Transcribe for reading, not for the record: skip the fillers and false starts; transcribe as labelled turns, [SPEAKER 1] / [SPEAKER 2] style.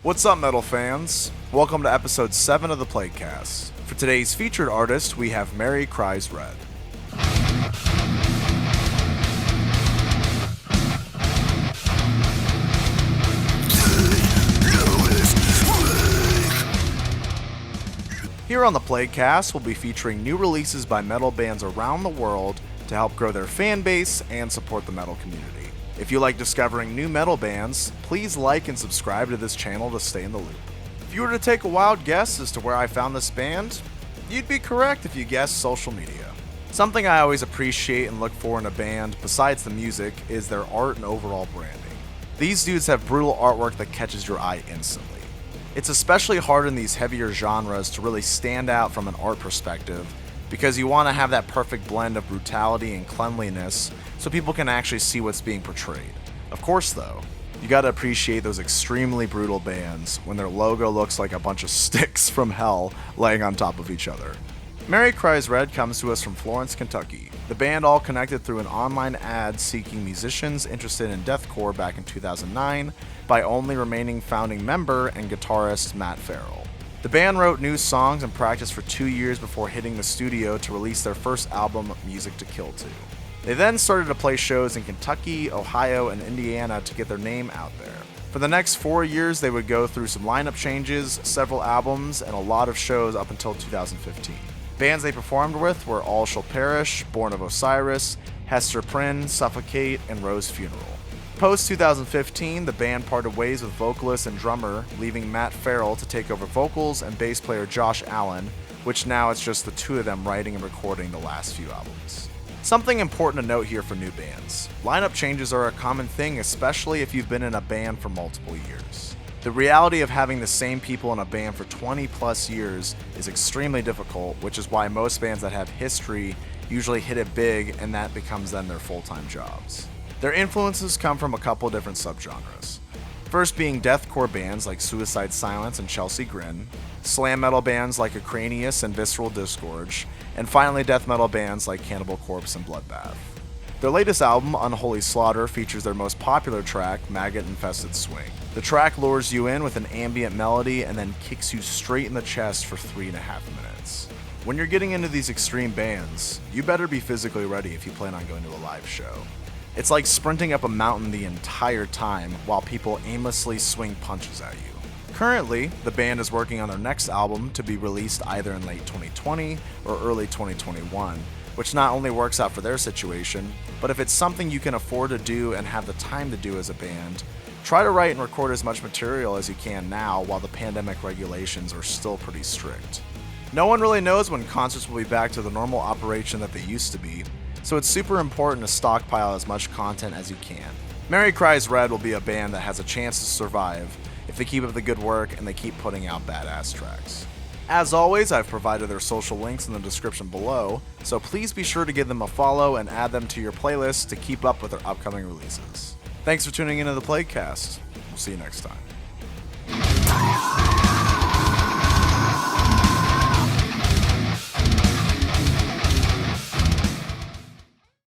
[SPEAKER 1] What's up, metal fans? Welcome to episode 7 of the Playcast. For today's featured artist, we have Mary Cries Red. Here on the Playcast, we'll be featuring new releases by metal bands around the world to help grow their fan base and support the metal community. If you like discovering new metal bands, please like and subscribe to this channel to stay in the loop. If you were to take a wild guess as to where I found this band, you'd be correct if you guessed social media. Something I always appreciate and look for in a band, besides the music, is their art and overall branding. These dudes have brutal artwork that catches your eye instantly. It's especially hard in these heavier genres to really stand out from an art perspective, because you want to have that perfect blend of brutality and cleanliness so people can actually see what's being portrayed. Of course though, you gotta appreciate those extremely brutal bands when their logo looks like a bunch of sticks from hell laying on top of each other. Mary Cries Red comes to us from Florence, Kentucky. The band all connected through an online ad seeking musicians interested in deathcore back in 2009 by only remaining founding member and guitarist Matt Farrell. The band wrote new songs and practiced for 2 years before hitting the studio to release their first album, Music to Kill To. They then started to play shows in Kentucky, Ohio, and Indiana to get their name out there. For the next 4 years, they would go through some lineup changes, several albums, and a lot of shows up until 2015. Bands they performed with were All Shall Perish, Born of Osiris, Hester Prynne, Suffocate, and Rose Funeral. Post-2015, the band parted ways with vocalist and drummer, leaving Matt Farrell to take over vocals and bass player Josh Allen, which now it's just the two of them writing and recording the last few albums. Something important to note here for new bands. Lineup changes are a common thing, especially if you've been in a band for multiple years. The reality of having the same people in a band for 20 plus years is extremely difficult, which is why most bands that have history usually hit it big and that becomes then their full-time jobs. Their influences come from a couple different subgenres. First being deathcore bands like Suicide Silence and Chelsea Grin, slam metal bands like Acranius and Visceral Disgorge, and finally death metal bands like Cannibal Corpse and Bloodbath. Their latest album, Unholy Slaughter, features their most popular track, Maggot Infested Swing. The track lures you in with an ambient melody and then kicks you straight in the chest for 3.5 minutes. When you're getting into these extreme bands, you better be physically ready if you plan on going to a live show. It's like sprinting up a mountain the entire time while people aimlessly swing punches at you. Currently, the band is working on their next album to be released either in late 2020 or early 2021, which not only works out for their situation, but if it's something you can afford to do and have the time to do as a band, try to write and record as much material as you can now while the pandemic regulations are still pretty strict. No one really knows when concerts will be back to the normal operation that they used to be, so it's super important to stockpile as much content as you can. Mary Cries Red will be a band that has a chance to survive if they keep up the good work and they keep putting out badass tracks. As always, I've provided their social links in the description below, so please be sure to give them a follow and add them to your playlist to keep up with their upcoming releases. Thanks for tuning into the Playcast. We'll see you next time.